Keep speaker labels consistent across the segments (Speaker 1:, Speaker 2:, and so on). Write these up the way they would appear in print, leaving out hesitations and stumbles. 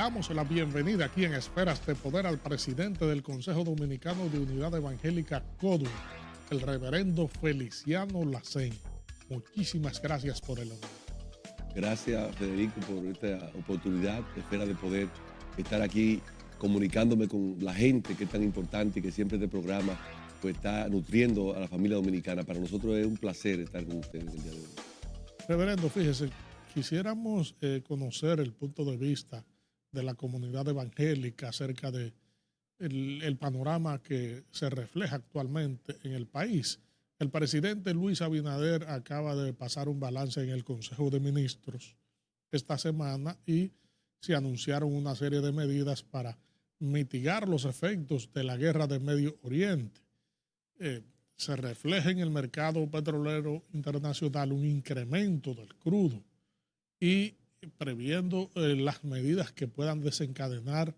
Speaker 1: Damos la bienvenida aquí en Esferas de Poder al presidente del Consejo Dominicano de Unidad Evangélica CODU, el reverendo Feliciano Lacén. Muchísimas gracias por el honor.
Speaker 2: Gracias, Federico, por esta oportunidad. Esfera de poder estar aquí comunicándome con la gente que es tan importante y que siempre este programa pues, está nutriendo a la familia dominicana. Para nosotros es un placer estar con ustedes el día de hoy.
Speaker 1: Reverendo, fíjese, quisiéramos conocer el punto de vista de la comunidad evangélica acerca de el panorama que se refleja actualmente en el país. El presidente Luis Abinader acaba de pasar un balance en el Consejo de Ministros esta semana y se anunciaron una serie de medidas para mitigar los efectos de la guerra de Medio Oriente. Se refleja en el mercado petrolero internacional un incremento del crudo y previendo las medidas que puedan desencadenar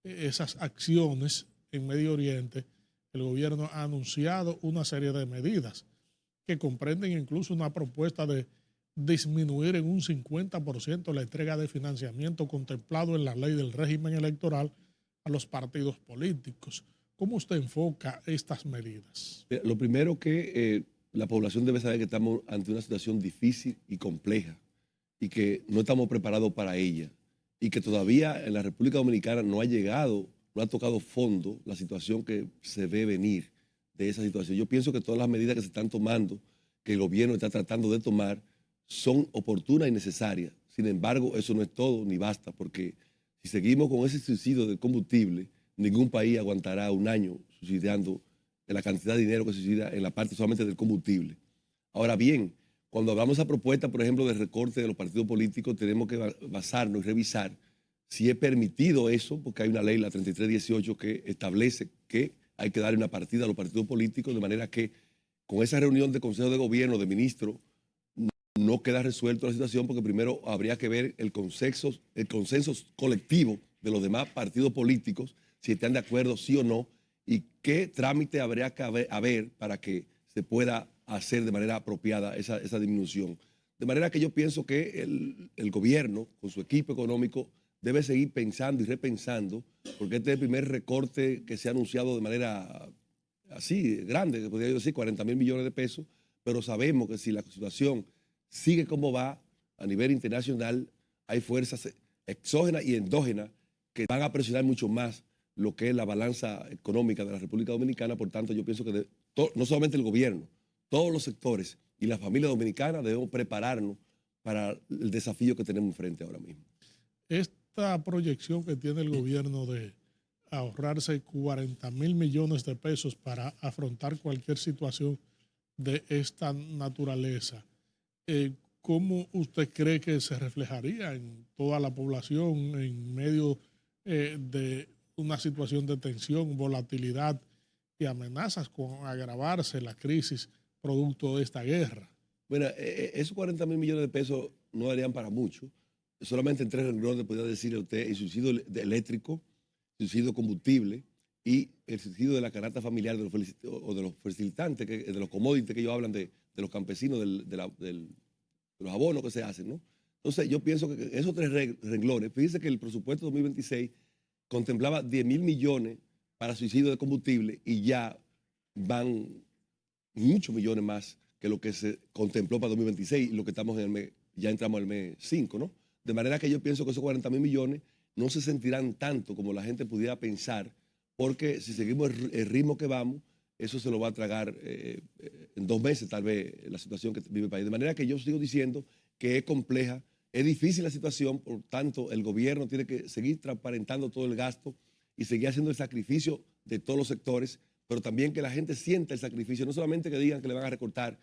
Speaker 1: esas acciones en Medio Oriente, el gobierno ha anunciado una serie de medidas que comprenden incluso una propuesta de disminuir en un 50% la entrega de financiamiento contemplado en la ley del régimen electoral a los partidos políticos. ¿Cómo usted enfoca estas medidas?
Speaker 2: Lo primero que la población debe saber que estamos ante una situación difícil y compleja y que no estamos preparados para ella y que todavía en la República Dominicana no ha llegado, no ha tocado fondo la situación que se ve venir de esa situación. Yo pienso que todas las medidas que se están tomando, que el gobierno está tratando de tomar, son oportunas y necesarias. Sin embargo, eso no es todo ni basta, porque si seguimos con ese subsidio de combustible, ningún país aguantará un año subsidiando la cantidad de dinero que se subsidia en la parte solamente del combustible. Ahora bien, cuando hablamos de esa propuesta, por ejemplo, de recorte de los partidos políticos, tenemos que basarnos y revisar si es permitido eso, porque hay una ley, la 3318, que establece que hay que darle una partida a los partidos políticos, de manera que con esa reunión de Consejo de Gobierno, de ministros, no queda resuelto la situación, porque primero habría que ver el consenso colectivo de los demás partidos políticos, si están de acuerdo, sí o no, y qué trámite habría que haber para que se pueda hacer de manera apropiada esa disminución. De manera que yo pienso que el gobierno, con su equipo económico, debe seguir pensando y repensando, porque este es el primer recorte que se ha anunciado de manera así, grande, que podría decir 40.000 millones de pesos, pero sabemos que si la situación sigue como va a nivel internacional, hay fuerzas exógenas y endógenas que van a presionar mucho más lo que es la balanza económica de la República Dominicana. Por tanto, yo pienso que no solamente el gobierno, todos los sectores y la familia dominicana debemos prepararnos para el desafío que tenemos enfrente ahora mismo.
Speaker 1: Esta proyección que tiene el gobierno de ahorrarse 40.000 millones de pesos para afrontar cualquier situación de esta naturaleza, ¿cómo usted cree que se reflejaría en toda la población en medio de una situación de tensión, volatilidad y amenazas con agravarse la crisis producto de esta guerra?
Speaker 2: Bueno, esos 40.000 millones de pesos no darían para mucho. Solamente en tres renglones podría decirle a usted el subsidio eléctrico, el subsidio de combustible y el subsidio de la canasta familiar de los facilitantes, de los commodities que ellos hablan de los campesinos, de los abonos que se hacen, ¿no? Entonces, yo pienso que esos tres renglones, fíjense que el presupuesto 2026 contemplaba 10.000 millones para subsidio de combustible y ya van muchos millones más que lo que se contempló para 2026 y lo que estamos en el mes, ya entramos al mes 5, ¿no? De manera que yo pienso que esos 40.000 millones no se sentirán tanto como la gente pudiera pensar, porque si seguimos el ritmo que vamos, eso se lo va a tragar en 2 meses tal vez la situación que vive el país. De manera que yo sigo diciendo que es compleja, es difícil la situación, por tanto el gobierno tiene que seguir transparentando todo el gasto y seguir haciendo el sacrificio de todos los sectores, pero también que la gente sienta el sacrificio, no solamente que digan que le van a recortar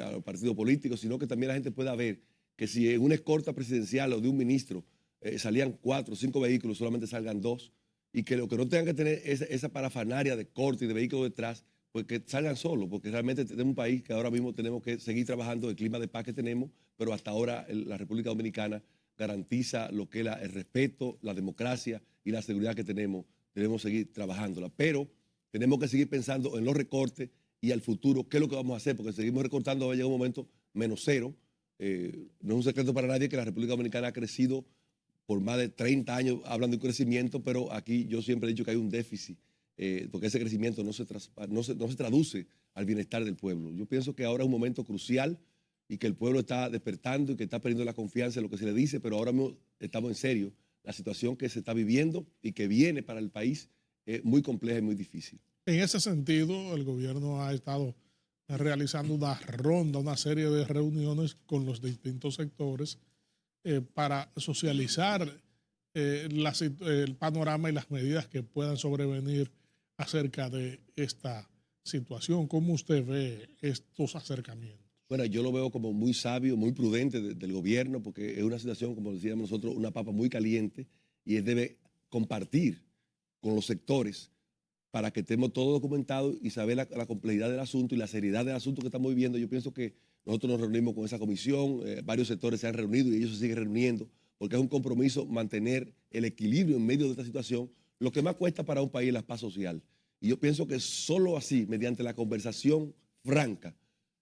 Speaker 2: a los partidos políticos, sino que también la gente pueda ver que si en una escolta presidencial o de un ministro salían 4 o 5 vehículos, solamente salgan 2, y que lo que no tengan que tener esa parafanaria de corte y de vehículos detrás, pues que salgan solos, porque realmente tenemos un país que ahora mismo tenemos que seguir trabajando el clima de paz que tenemos, pero hasta ahora la República Dominicana garantiza lo que es el respeto, la democracia y la seguridad que tenemos. Debemos seguir trabajándola, pero tenemos que seguir pensando en los recortes y al futuro, qué es lo que vamos a hacer, porque si seguimos recortando va a llegar un momento -0. No es un secreto para nadie que la República Dominicana ha crecido por más de 30 años hablan de un crecimiento, pero aquí yo siempre he dicho que hay un déficit, porque ese crecimiento no se traduce al bienestar del pueblo. Yo pienso que ahora es un momento crucial y que el pueblo está despertando y que está perdiendo la confianza en lo que se le dice, pero ahora mismo estamos en serio. La situación que se está viviendo y que viene para el país es muy compleja y muy difícil.
Speaker 1: En ese sentido, el gobierno ha estado realizando una ronda, una serie de reuniones con los distintos sectores para socializar el panorama y las medidas que puedan sobrevenir acerca de esta situación. ¿Cómo usted ve estos acercamientos?
Speaker 2: Bueno, yo lo veo como muy sabio, muy prudente del gobierno, porque es una situación, como decíamos nosotros, una papa muy caliente y él debe compartir con los sectores para que estemos todos documentados y saber la complejidad del asunto y la seriedad del asunto que estamos viviendo. Yo pienso que nosotros nos reunimos con esa comisión, varios sectores se han reunido y ellos se siguen reuniendo, porque es un compromiso mantener el equilibrio en medio de esta situación, lo que más cuesta para un país es la paz social. Y yo pienso que solo así, mediante la conversación franca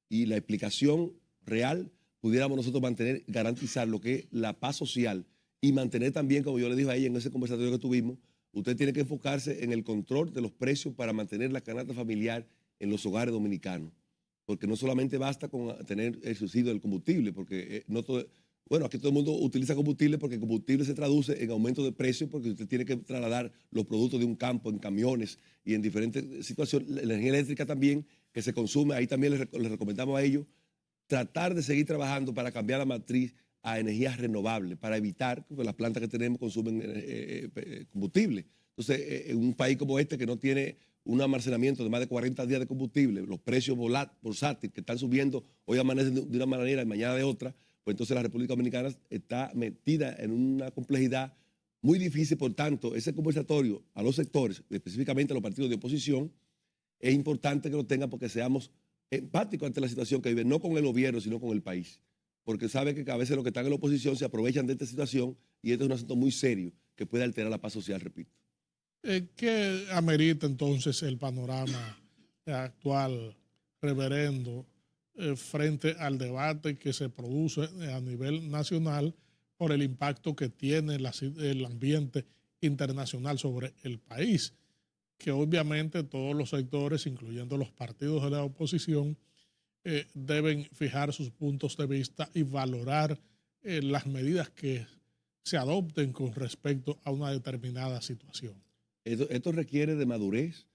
Speaker 2: y la explicación real, pudiéramos nosotros mantener, garantizar lo que es la paz social y mantener también, como yo le dije a ella en ese conversatorio que tuvimos, usted tiene que enfocarse en el control de los precios para mantener la canasta familiar en los hogares dominicanos. Porque no solamente basta con tener el subsidio del combustible, porque no todo, bueno, aquí todo el mundo utiliza combustible porque el combustible se traduce en aumento de precios porque usted tiene que trasladar los productos de un campo en camiones y en diferentes situaciones. La energía eléctrica también que se consume, ahí también les recomendamos a ellos tratar de seguir trabajando para cambiar la matriz a energías renovables, para evitar que las plantas que tenemos consumen combustible. Entonces, en un país como este que no tiene un almacenamiento de más de 40 días de combustible, los precios bursátiles que están subiendo, hoy amanecen de una manera y mañana de otra, pues entonces la República Dominicana está metida en una complejidad muy difícil. Por tanto, ese conversatorio a los sectores, específicamente a los partidos de oposición, es importante que lo tengan porque seamos empáticos ante la situación que vive, no con el gobierno, sino con el país. Porque sabe que a veces los que están en la oposición se aprovechan de esta situación y este es un asunto muy serio que puede alterar la paz social, repito.
Speaker 1: ¿Qué amerita entonces el panorama actual, reverendo, frente al debate que se produce a nivel nacional por el impacto que tiene el ambiente internacional sobre el país? Que obviamente todos los sectores, incluyendo los partidos de la oposición, deben fijar sus puntos de vista y valorar las medidas que se adopten con respecto a una determinada situación.
Speaker 2: Esto requiere de madurez,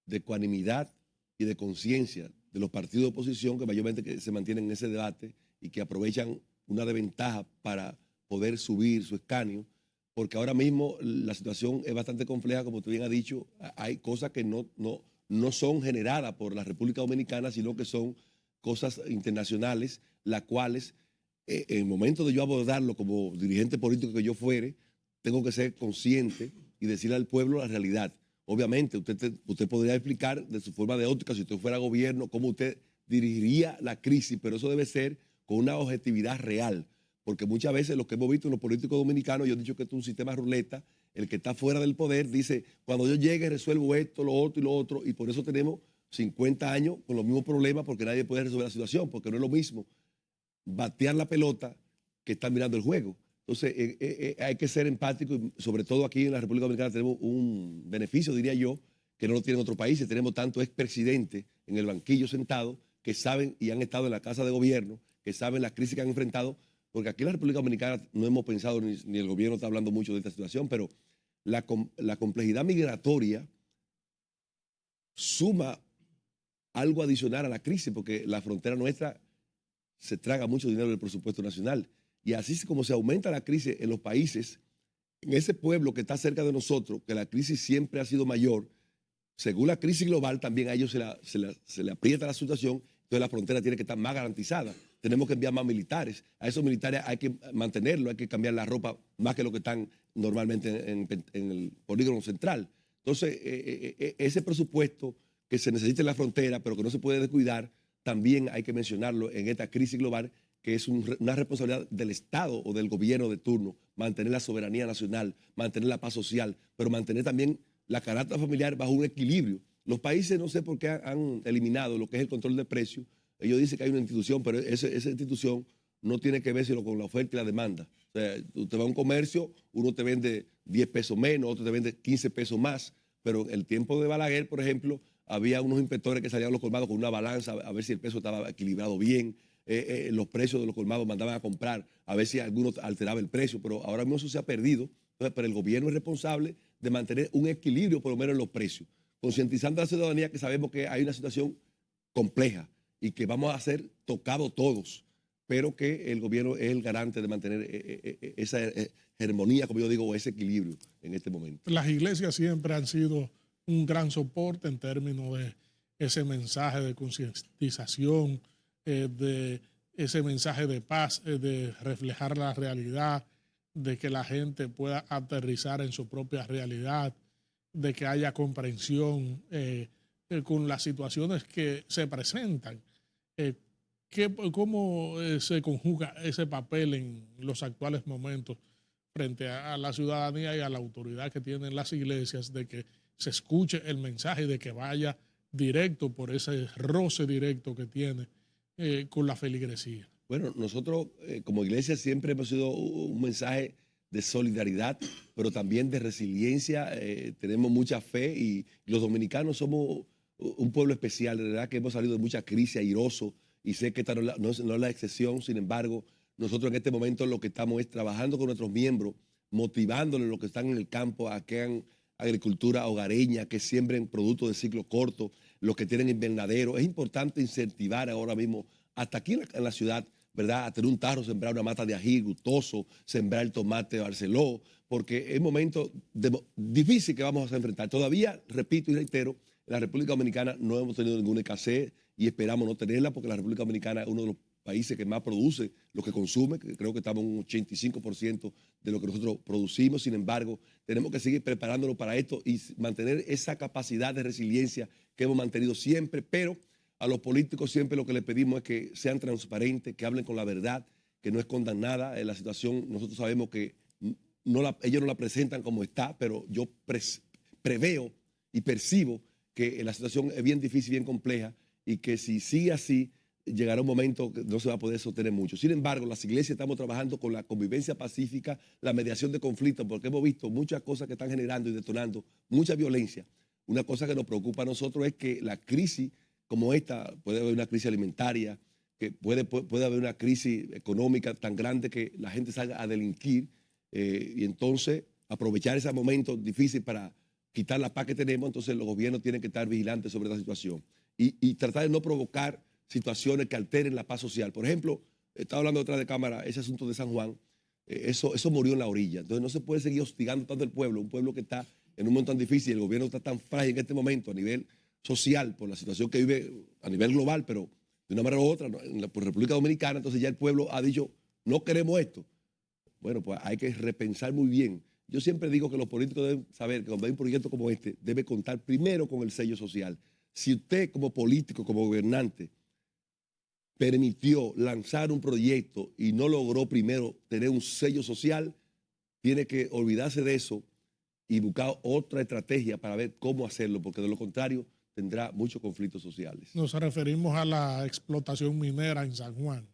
Speaker 2: de ecuanimidad y de conciencia de los partidos de oposición que mayormente que se mantienen en ese debate y que aprovechan una desventaja para poder subir su escaño, porque ahora mismo la situación es bastante compleja, como tú bien has dicho, hay cosas que no son generadas por la República Dominicana, sino que son cosas internacionales, las cuales en el momento de yo abordarlo como dirigente político que yo fuere, tengo que ser consciente y decirle al pueblo la realidad. Obviamente, usted podría explicar de su forma de óptica, si usted fuera gobierno, cómo usted dirigiría la crisis, pero eso debe ser con una objetividad real, porque muchas veces lo que hemos visto en los políticos dominicanos, yo he dicho que esto es un sistema ruleta, el que está fuera del poder dice, cuando yo llegue resuelvo esto, lo otro y lo otro, y por eso tenemos 50 años con los mismos problemas, porque nadie puede resolver la situación, porque no es lo mismo batear la pelota que estar mirando el juego. Entonces, hay que ser empático y sobre todo aquí en la República Dominicana tenemos un beneficio, diría yo, que no lo tienen otros países. Tenemos tanto expresidentes en el banquillo sentados que saben y han estado en la casa de gobierno, que saben las crisis que han enfrentado, porque aquí en la República Dominicana no hemos pensado, ni el gobierno está hablando mucho de esta situación, pero la complejidad migratoria suma algo adicional a la crisis, porque la frontera nuestra se traga mucho dinero del presupuesto nacional. Y así es como se aumenta la crisis en los países, en ese pueblo que está cerca de nosotros, que la crisis siempre ha sido mayor, según la crisis global también a ellos se le aprieta la situación, entonces la frontera tiene que estar más garantizada. Tenemos que enviar más militares. A esos militares hay que mantenerlos, hay que cambiar la ropa más que lo que están normalmente en el polígono central. Entonces, ese presupuesto que se necesita en la frontera, pero que no se puede descuidar, también hay que mencionarlo en esta crisis global, que es una responsabilidad del Estado o del gobierno de turno, mantener la soberanía nacional, mantener la paz social, pero mantener también la canasta familiar bajo un equilibrio. Los países no sé por qué han eliminado lo que es el control de precios. Ellos dicen que hay una institución, pero esa institución no tiene que ver sino con la oferta y la demanda. O sea, usted va a un comercio, uno te vende 10 pesos menos, otro te vende 15 pesos más, pero en el tiempo de Balaguer, por ejemplo, había unos inspectores que salían a los colmados con una balanza a ver si el peso estaba equilibrado bien, los precios de los colmados mandaban a comprar, a ver si alguno alteraba el precio, pero ahora mismo eso se ha perdido. Entonces, pero el gobierno es responsable de mantener un equilibrio, por lo menos en los precios, concientizando a la ciudadanía que sabemos que hay una situación compleja y que vamos a ser tocados todos, pero que el gobierno es el garante de mantener esa armonía, como yo digo, o ese equilibrio en este momento.
Speaker 1: Las iglesias siempre han sido un gran soporte en términos de ese mensaje de concientización, de ese mensaje de paz, de reflejar la realidad, de que la gente pueda aterrizar en su propia realidad, de que haya comprensión con las situaciones que se presentan. Eh, ¿Cómo se conjuga ese papel en los actuales momentos frente a la ciudadanía y a la autoridad que tienen las iglesias de que se escuche el mensaje y de que vaya directo por ese roce directo que tiene con la feligresía?
Speaker 2: Bueno, nosotros como iglesia siempre hemos sido un mensaje de solidaridad, pero también de resiliencia. Tenemos mucha fe y los dominicanos somos un pueblo especial. De verdad que hemos salido de mucha crisis, airoso, y sé que esta no es la excepción. Sin embargo, nosotros en este momento lo que estamos es trabajando con nuestros miembros, motivándoles los que están en el campo a que hagan agricultura hogareña, que siembren productos de ciclo corto, los que tienen invernadero. Es importante incentivar ahora mismo, hasta aquí en la ciudad, ¿verdad? A tener un tarro, sembrar una mata de ají gustoso, sembrar el tomate de Barceló, porque es un momento difícil que vamos a enfrentar. Todavía, repito y reitero, en la República Dominicana no hemos tenido ninguna escasez y esperamos no tenerla, porque la República Dominicana es uno de los países que más produce lo que consume, que creo que estamos en un 85% de lo que nosotros producimos. Sin embargo, tenemos que seguir preparándonos para esto y mantener esa capacidad de resiliencia que hemos mantenido siempre, pero a los políticos siempre lo que les pedimos es que sean transparentes, que hablen con la verdad, que no escondan nada. En la situación, nosotros sabemos que ellos no la presentan como está, pero yo preveo y percibo que la situación es bien difícil, bien compleja, y que si sigue así, llegará un momento que no se va a poder sostener mucho. Sin embargo, las iglesias estamos trabajando con la convivencia pacífica, la mediación de conflictos, porque hemos visto muchas cosas que están generando y detonando mucha violencia. Una cosa que nos preocupa a nosotros es que la crisis como esta, puede haber una crisis alimentaria, que puede haber una crisis económica tan grande que la gente salga a delinquir y entonces aprovechar ese momento difícil para quitar la paz que tenemos. Entonces los gobiernos tienen que estar vigilantes sobre esta situación y tratar de no provocar situaciones que alteren la paz social. Por ejemplo, estaba hablando detrás de cámara, ese asunto de San Juan, eso murió en la orilla. Entonces no se puede seguir hostigando tanto al pueblo, un pueblo que está en un momento tan difícil, el gobierno está tan frágil en este momento a nivel social por la situación que vive a nivel global, pero de una manera u otra, por República Dominicana. Entonces ya el pueblo ha dicho, no queremos esto. Bueno, pues hay que repensar muy bien. Yo siempre digo que los políticos deben saber que cuando hay un proyecto como este, debe contar primero con el sello social. Si usted como político, como gobernante, permitió lanzar un proyecto y no logró primero tener un sello social, tiene que olvidarse de eso y buscar otra estrategia para ver cómo hacerlo, porque de lo contrario tendrá muchos conflictos sociales.
Speaker 1: Nos referimos a la explotación minera en San Juan.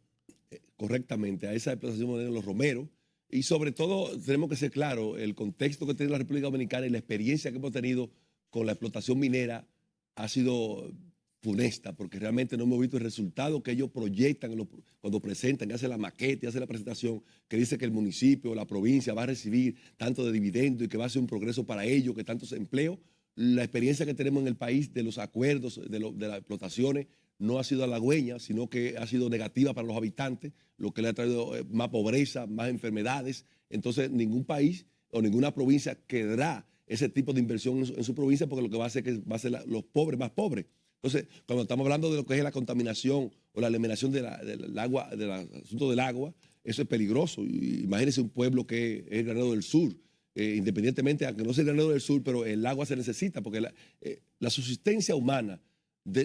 Speaker 2: Correctamente, a esa explotación minera en Los Romeros. Y sobre todo tenemos que ser claros, el contexto que tiene la República Dominicana y la experiencia que hemos tenido con la explotación minera ha sido funesta, porque realmente no hemos visto el resultado que ellos proyectan cuando presentan, que hacen la maqueta y hacen la presentación, que dice que el municipio o la provincia va a recibir tanto de dividendos y que va a ser un progreso para ellos, que tantos empleos. La experiencia que tenemos en el país de los acuerdos, de las explotaciones, no ha sido halagüeña, sino que ha sido negativa para los habitantes, lo que le ha traído más pobreza, más enfermedades. Entonces, ningún país o ninguna provincia querrá ese tipo de inversión en su provincia, porque lo que va a hacer es que va a ser los pobres más pobres. Entonces, cuando estamos hablando de lo que es la contaminación o la eliminación del agua, del asunto del agua, eso es peligroso. Imagínense un pueblo que es el Granero del Sur, independientemente, aunque no sea el Granero del Sur, pero el agua se necesita, porque la subsistencia humana,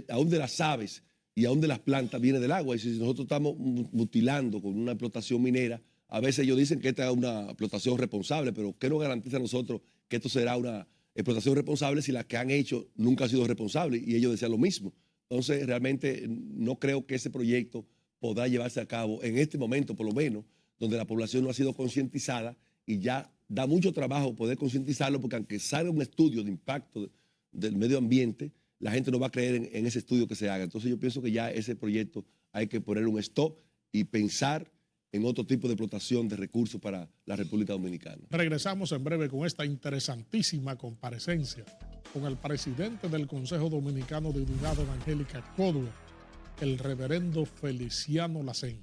Speaker 2: aún de las aves y aún de las plantas, viene del agua. Y si nosotros estamos mutilando con una explotación minera, a veces ellos dicen que esta es una explotación responsable, pero ¿qué nos garantiza a nosotros que esto será una explotación responsable si las que han hecho nunca han sido responsables? Y ellos decían lo mismo. Entonces, realmente no creo que ese proyecto podrá llevarse a cabo en este momento, por lo menos, donde la población no ha sido concientizada y ya da mucho trabajo poder concientizarlo, porque aunque salga un estudio de impacto del medio ambiente, la gente no va a creer en ese estudio que se haga. Entonces yo pienso que ya ese proyecto hay que ponerle un stop y pensar en otro tipo de explotación de recursos para la República Dominicana.
Speaker 1: Regresamos en breve con esta interesantísima comparecencia con el presidente del Consejo Dominicano de Unidad Evangélica CODUE, el reverendo Feliciano Lacén.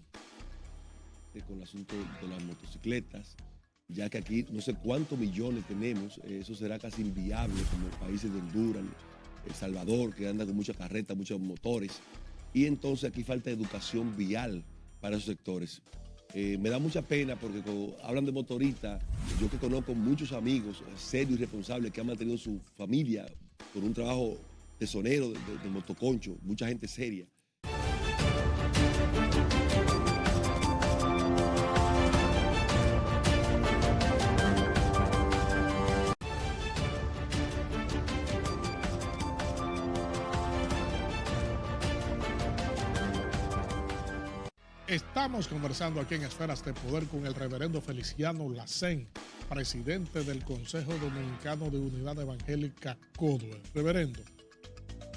Speaker 2: Con el asunto de las motocicletas, ya que aquí no sé cuántos millones tenemos, eso será casi inviable como países de Honduras, El Salvador, que anda con muchas carretas, muchos motores, y entonces aquí falta educación vial para esos sectores. Me da mucha pena porque cuando hablan de motoristas, yo que conozco muchos amigos serios y responsables que han mantenido su familia por un trabajo tesonero de motoconcho, mucha gente seria.
Speaker 1: Estamos conversando aquí en Esferas de Poder con el reverendo Feliciano Lacén, presidente del Consejo Dominicano de Unidad Evangélica CODUE. Reverendo,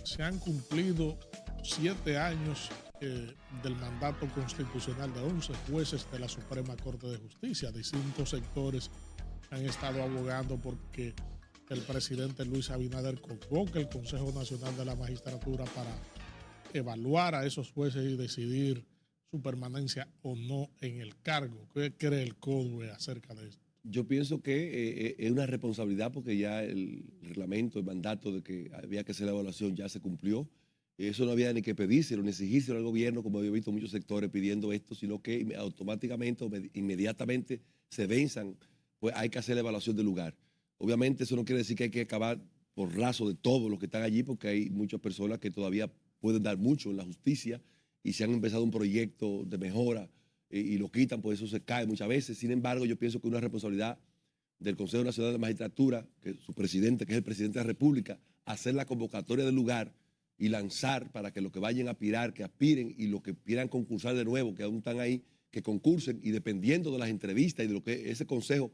Speaker 1: se han cumplido 7 años del mandato constitucional de 11 jueces de la Suprema Corte de Justicia. Distintos sectores han estado abogando porque el presidente Luis Abinader convoque el Consejo Nacional de la Magistratura para evaluar a esos jueces y decidir su permanencia o no en el cargo. ¿Qué cree el CODUE acerca de esto?
Speaker 2: Yo pienso que es una responsabilidad porque ya el reglamento, el mandato de que había que hacer la evaluación ya se cumplió. Eso no había ni que pedírselo ni exigírselo al gobierno, como había visto muchos sectores pidiendo esto, sino que automáticamente o inmediatamente se venzan, pues hay que hacer la evaluación del lugar. Obviamente eso no quiere decir que hay que acabar por raso de todos los que están allí, porque hay muchas personas que todavía pueden dar mucho en la justicia y si han empezado un proyecto de mejora y lo quitan, pues eso se cae muchas veces. Sin embargo, yo pienso que una responsabilidad del Consejo Nacional de la Magistratura, que su presidente, que es el presidente de la República, hacer la convocatoria del lugar y lanzar para que los que vayan a aspirar, que aspiren, y los que quieran concursar de nuevo, que aún están ahí, que concursen, y dependiendo de las entrevistas y de lo que ese consejo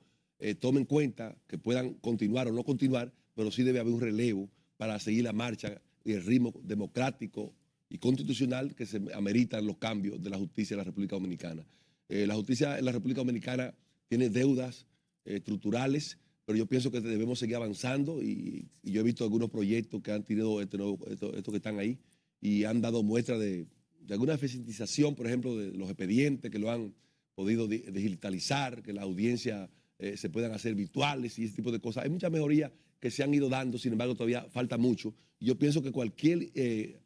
Speaker 2: tome en cuenta, que puedan continuar o no continuar, pero sí debe haber un relevo para seguir la marcha y el ritmo democrático y constitucional que se ameritan los cambios de la justicia en la República Dominicana. La justicia en la República Dominicana tiene deudas estructurales, pero yo pienso que debemos seguir avanzando y yo he visto algunos proyectos que han tenido estos que están ahí y han dado muestra de alguna eficientización, por ejemplo, de los expedientes que lo han podido digitalizar, que las audiencias se puedan hacer virtuales y ese tipo de cosas. Hay muchas mejorías que se han ido dando, sin embargo todavía falta mucho. Yo pienso que cualquier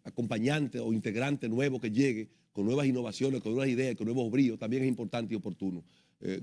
Speaker 2: acompañante o integrante nuevo que llegue con nuevas innovaciones, con nuevas ideas, con nuevos bríos, también es importante y oportuno.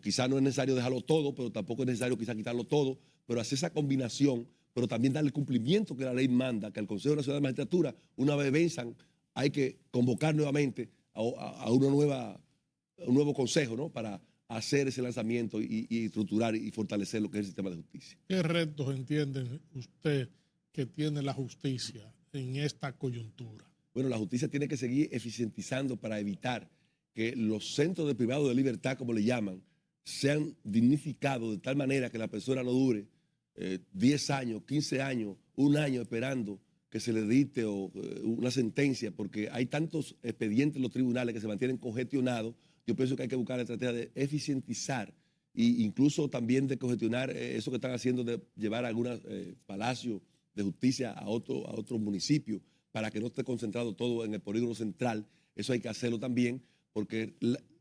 Speaker 2: Quizás no es necesario dejarlo todo, pero tampoco es necesario quizás quitarlo todo, pero hacer esa combinación, pero también darle el cumplimiento que la ley manda, que el Consejo Nacional de Magistratura, una vez venzan, hay que convocar nuevamente a un nuevo consejo, ¿no? Para hacer ese lanzamiento y estructurar y fortalecer lo que es el sistema de justicia.
Speaker 1: ¿Qué retos entiende usted que tiene la justicia en esta coyuntura?
Speaker 2: Bueno, la justicia tiene que seguir eficientizando para evitar que los centros de privado de libertad, como le llaman, sean dignificados de tal manera que la persona no dure 10 años, 15 años, un año esperando que se le dicte una sentencia, porque hay tantos expedientes en los tribunales que se mantienen congestionados. Yo pienso que hay que buscar la estrategia de eficientizar e incluso también de congestionar eso que están haciendo de llevar algunos palacios de justicia a otros municipios para que no esté concentrado todo en el polígono central. Eso hay que hacerlo también porque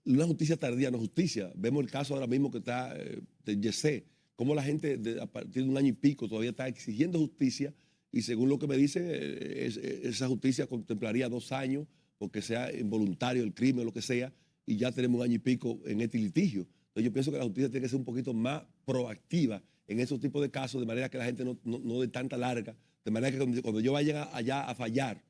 Speaker 2: una justicia tardía no es justicia. Vemos el caso ahora mismo que está de Yesé, cómo la gente a partir de un año y pico todavía está exigiendo justicia y según lo que me dicen, esa justicia contemplaría 2 años porque sea involuntario el crimen o lo que sea, y ya tenemos un año y pico en este litigio. Entonces yo pienso que la justicia tiene que ser un poquito más proactiva en esos tipos de casos, de manera que la gente no dé tanta larga, de manera que cuando yo vaya allá a fallar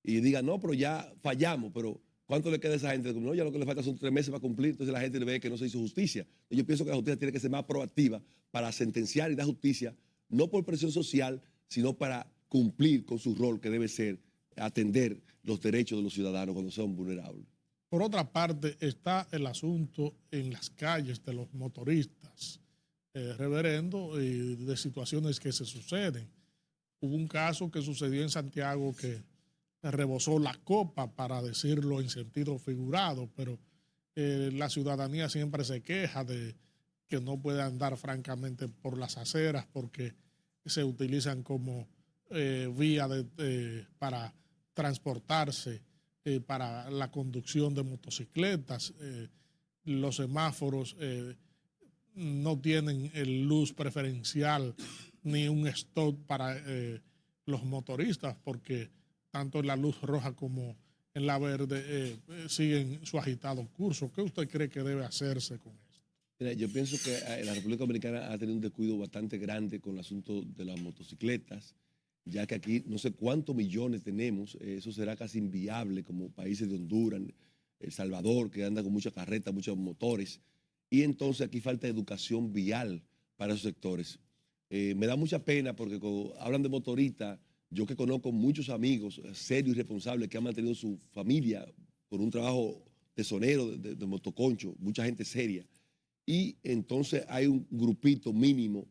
Speaker 2: y diga, no, pero ya fallamos, pero ¿cuánto le queda a esa gente? No, ya lo que le falta son 3 meses para cumplir, entonces la gente ve que no se hizo justicia. Entonces yo pienso que la justicia tiene que ser más proactiva para sentenciar y dar justicia, no por presión social, sino para cumplir con su rol que debe ser atender los derechos de los ciudadanos cuando son vulnerables.
Speaker 1: Por otra parte, está el asunto en las calles de los motoristas, reverendo, y de situaciones que se suceden. Hubo un caso que sucedió en Santiago que rebosó la copa, para decirlo en sentido figurado, pero la ciudadanía siempre se queja de que no puede andar francamente por las aceras porque se utilizan como vía para transportarse, para la conducción de motocicletas. Los semáforos no tienen luz preferencial ni un stop para los motoristas, porque tanto en la luz roja como en la verde siguen su agitado curso. ¿Qué usted cree que debe hacerse con esto?
Speaker 2: Mira, yo pienso que la República Dominicana ha tenido un descuido bastante grande con el asunto de las motocicletas, ya que aquí no sé cuántos millones tenemos, eso será casi inviable como países de Honduras, El Salvador, que anda con muchas carretas, muchos motores, y entonces aquí falta educación vial para esos sectores. Me da mucha pena porque cuando hablan de motoristas, yo que conozco muchos amigos serios y responsables que han mantenido su familia por un trabajo tesonero de motoconcho, mucha gente seria, y entonces hay un grupito mínimo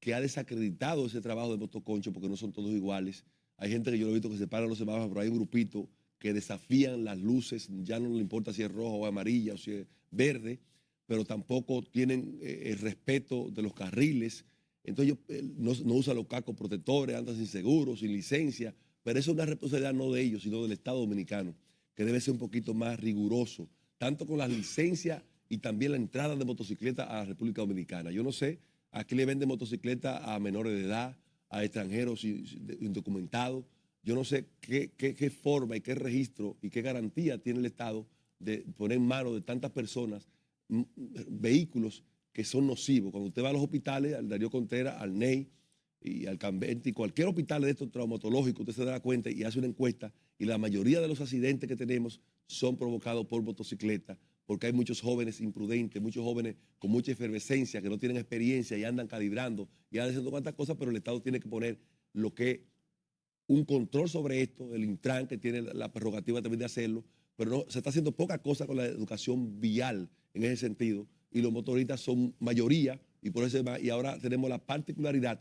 Speaker 2: que ha desacreditado ese trabajo de motoconcho porque no son todos iguales. Hay gente que yo lo he visto que se paran los semáforos, pero hay un grupito que desafían las luces, ya no le importa si es rojo o amarilla o si es verde, pero tampoco tienen el respeto de los carriles. Entonces ellos no usan los cascos protectores, andan sin seguro, sin licencia, pero eso es una responsabilidad no de ellos, sino del Estado Dominicano, que debe ser un poquito más riguroso, tanto con las licencias y también la entrada de motocicletas a la República Dominicana. Yo no sé, aquí le venden motocicletas a menores de edad, a extranjeros indocumentados. Yo no sé qué forma y qué registro y qué garantía tiene el Estado de poner en manos de tantas personas vehículos que son nocivos. Cuando usted va a los hospitales, al Darío Contreras, al NEI y al Cambenti, cualquier hospital de estos traumatológicos, usted se da cuenta y hace una encuesta, y la mayoría de los accidentes que tenemos son provocados por motocicletas, porque hay muchos jóvenes imprudentes, muchos jóvenes con mucha efervescencia, que no tienen experiencia y andan calibrando y andan haciendo cuantas cosas, pero el Estado tiene que poner lo que un control sobre esto, el Intran, que tiene la prerrogativa también de hacerlo, pero no, se está haciendo poca cosa con la educación vial en ese sentido, y los motoristas son mayoría, y por eso y ahora tenemos la particularidad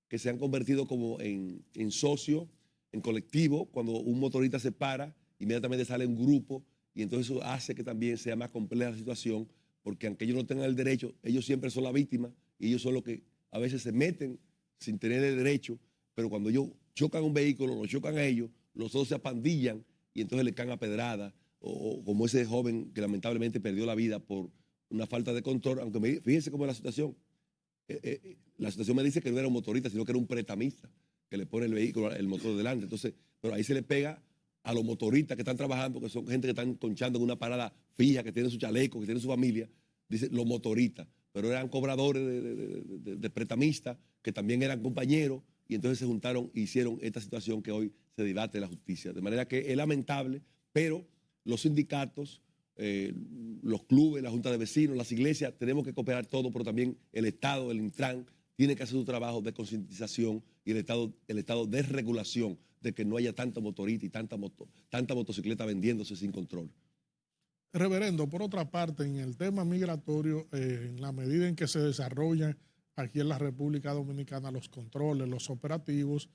Speaker 2: que se han convertido como en socios, en colectivo. Cuando un motorista se para, inmediatamente sale un grupo, y entonces eso hace que también sea más compleja la situación, porque aunque ellos no tengan el derecho, ellos siempre son la víctima, y ellos son los que a veces se meten sin tener el derecho, pero cuando ellos chocan un vehículo, lo chocan a ellos, los otros se apandillan y entonces le caen a pedrada, o como ese joven que lamentablemente perdió la vida por una falta de control, aunque fíjense cómo es la situación. La situación me dice que no era un motorista, sino que era un pretamista, que le pone el vehículo, el motor delante. Entonces, pero ahí se le pega a los motoristas que están trabajando, que son gente que están conchando en una parada fija, que tienen su chaleco, que tienen su familia, dice los motoristas, pero eran cobradores de pretamistas, que también eran compañeros, y entonces se juntaron e hicieron esta situación que hoy se debate en la justicia. De manera que es lamentable, pero los sindicatos, los clubes, la junta de vecinos, las iglesias, tenemos que cooperar todo, pero también el Estado, el Intran, tiene que hacer su trabajo de concientización, y el Estado de regulación, de que no haya tanta motorista y tanta motocicleta vendiéndose sin control.
Speaker 1: Reverendo, por otra parte, en el tema migratorio, en la medida en que se desarrollan aquí en la República Dominicana los controles, los operativos,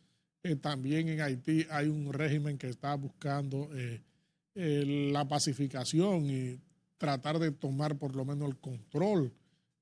Speaker 1: también en Haití hay un régimen que está buscando la pacificación y tratar de tomar por lo menos el control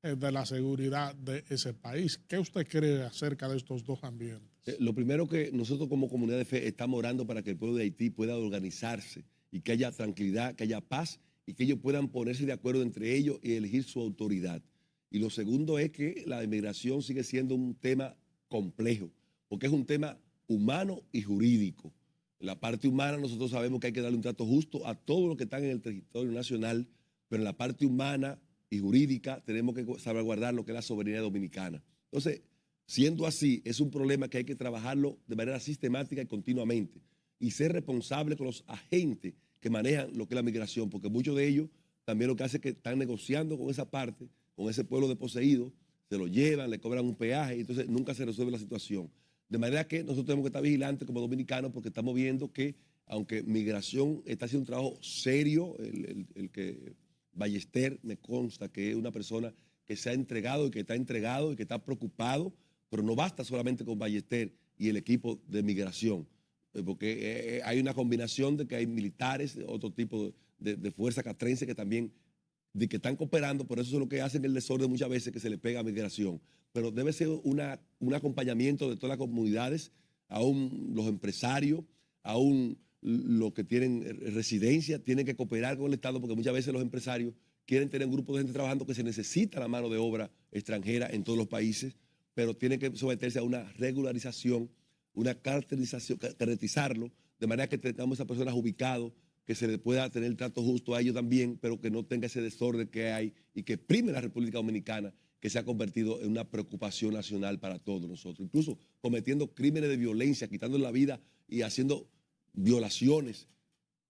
Speaker 1: de la seguridad de ese país. ¿Qué usted cree acerca de estos dos ambientes?
Speaker 2: Lo primero, que nosotros como comunidad de fe estamos orando para que el pueblo de Haití pueda organizarse y que haya tranquilidad, que haya paz, y que ellos puedan ponerse de acuerdo entre ellos y elegir su autoridad. Y lo segundo es que la inmigración sigue siendo un tema complejo, porque es un tema humano y jurídico. En la parte humana nosotros sabemos que hay que darle un trato justo a todos los que están en el territorio nacional, pero en la parte humana y jurídica tenemos que salvaguardar lo que es la soberanía dominicana. Entonces, siendo así, es un problema que hay que trabajarlo de manera sistemática y continuamente, y ser responsable con los agentes que manejan lo que es la migración, porque muchos de ellos también lo que hacen es que están negociando con esa parte, con ese pueblo desposeído, se lo llevan, le cobran un peaje, y entonces nunca se resuelve la situación. De manera que nosotros tenemos que estar vigilantes como dominicanos, porque estamos viendo que aunque Migración está haciendo un trabajo serio, el que Ballester me consta que es una persona que se ha entregado y que está preocupado, pero no basta solamente con Ballester y el equipo de Migración, porque hay una combinación de que hay militares, otro tipo de fuerza castrense que también de que están cooperando, por eso es lo que hacen el desorden muchas veces que se le pega a Migración. Pero debe ser un acompañamiento de todas las comunidades, aún los empresarios, aún los que tienen residencia, tienen que cooperar con el Estado, porque muchas veces los empresarios quieren tener un grupo de gente trabajando que se necesita la mano de obra extranjera en todos los países, pero tienen que someterse a una regularización, una caracterización, caracterizarlo, de manera que tengamos a esas personas ubicados, que se le pueda tener el trato justo a ellos también, pero que no tenga ese desorden que hay y que prime la República Dominicana, que se ha convertido en una preocupación nacional para todos nosotros, incluso cometiendo crímenes de violencia, quitando la vida y haciendo violaciones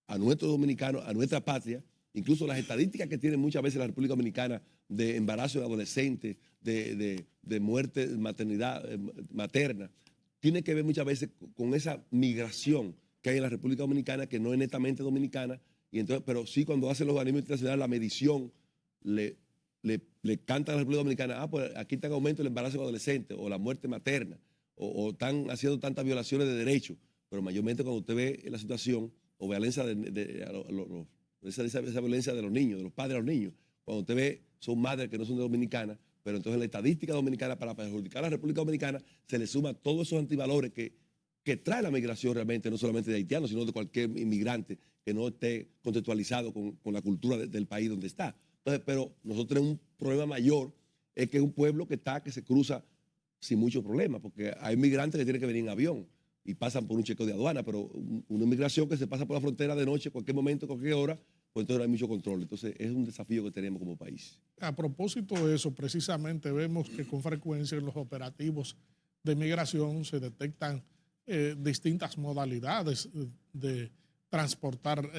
Speaker 2: a nuestros dominicanos, a nuestra patria. Incluso las estadísticas que tiene muchas veces la República Dominicana de embarazo de adolescentes, de muerte, maternidad materna, tiene que ver muchas veces con esa migración que hay en la República Dominicana, que no es netamente dominicana, y entonces, pero sí cuando hacen los organismos internacionales la medición, le cantan a la República Dominicana, pues aquí está en aumento el embarazo de adolescentes o la muerte materna, o están haciendo tantas violaciones de derechos, pero mayormente cuando usted ve la situación o violencia esa violencia de los niños, de los padres a los niños, cuando usted ve son madres que no son dominicanas, pero entonces en la estadística dominicana para perjudicar a la República Dominicana se le suma todos esos antivalores que trae la migración realmente, no solamente de haitianos, sino de cualquier inmigrante que no esté contextualizado con la cultura del país donde está. Entonces, pero nosotros tenemos un problema mayor, es que es un pueblo que se cruza sin mucho problema, porque hay migrantes que tienen que venir en avión y pasan por un chequeo de aduana, pero una inmigración que se pasa por la frontera de noche, cualquier momento, cualquier hora, pues entonces no hay mucho control. Entonces es un desafío que tenemos como país.
Speaker 1: A propósito de eso, precisamente vemos que con frecuencia en los operativos de migración se detectan distintas modalidades de transportar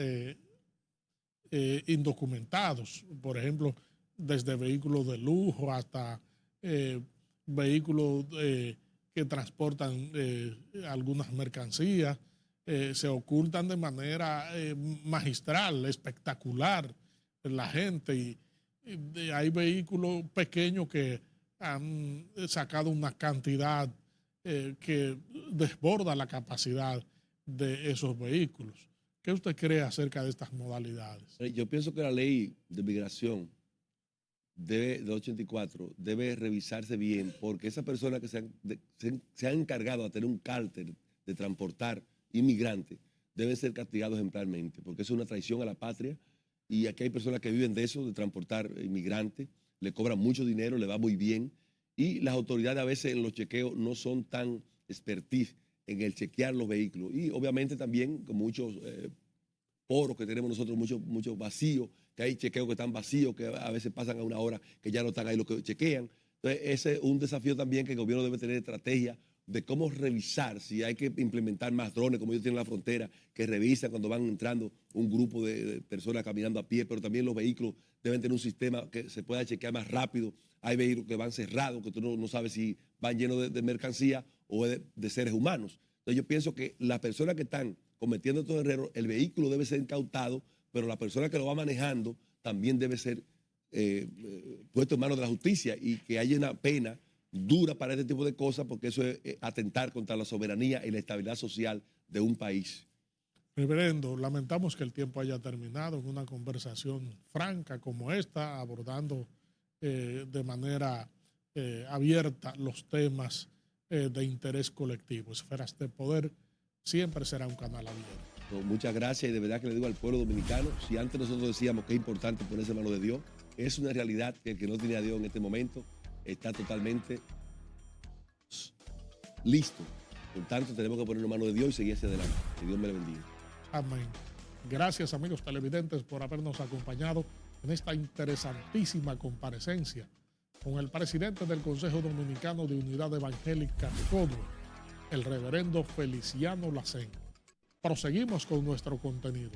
Speaker 1: indocumentados, por ejemplo, desde vehículos de lujo hasta vehículos que transportan algunas mercancías, se ocultan de manera magistral, espectacular la gente y hay vehículos pequeños que han sacado una cantidad que desborda la capacidad de esos vehículos. ¿Qué usted cree acerca de estas modalidades?
Speaker 2: Yo pienso que la ley de migración de 84 debe revisarse bien, porque esas personas que se han encargado de tener un cártel de transportar inmigrantes deben ser castigados ejemplarmente, porque es una traición a la patria y aquí hay personas que viven de eso, de transportar inmigrantes, le cobran mucho dinero, le va muy bien y las autoridades a veces en los chequeos no son tan expertise en el chequear los vehículos y obviamente también con muchos poros que tenemos nosotros, muchos vacíos, que hay chequeos que están vacíos, que a veces pasan a una hora que ya no están ahí los que chequean. Entonces ese es un desafío también que el gobierno debe tener estrategia de cómo revisar, si hay que implementar más drones, como ellos tienen en la frontera, que revisan cuando van entrando un grupo de personas caminando a pie, pero también los vehículos deben tener un sistema que se pueda chequear más rápido. Hay vehículos que van cerrados, que tú no sabes si van llenos de mercancía o de seres humanos. Entonces yo pienso que las personas que están cometiendo estos errores, el vehículo debe ser incautado, pero la persona que lo va manejando también debe ser puesto en manos de la justicia y que haya una pena dura para este tipo de cosas, porque eso es atentar contra la soberanía y la estabilidad social de un país.
Speaker 1: Reverendo, lamentamos que el tiempo haya terminado en una conversación franca como esta, abordando de manera abierta los temas de interés colectivo. Esferas de Poder siempre será un canal abierto.
Speaker 2: Muchas gracias y de verdad que le digo al pueblo dominicano, si antes nosotros decíamos que es importante ponerse en manos de Dios, es una realidad que el que no tiene a Dios en este momento está totalmente listo. Por tanto, tenemos que ponernos en manos de Dios y seguir hacia adelante. Que Dios me le bendiga.
Speaker 1: Amén. Gracias, amigos televidentes, por habernos acompañado en esta interesantísima comparecencia con el presidente del Consejo Dominicano de Unidad Evangélica CODUE, el reverendo Feliciano Lacén. Proseguimos con nuestro contenido.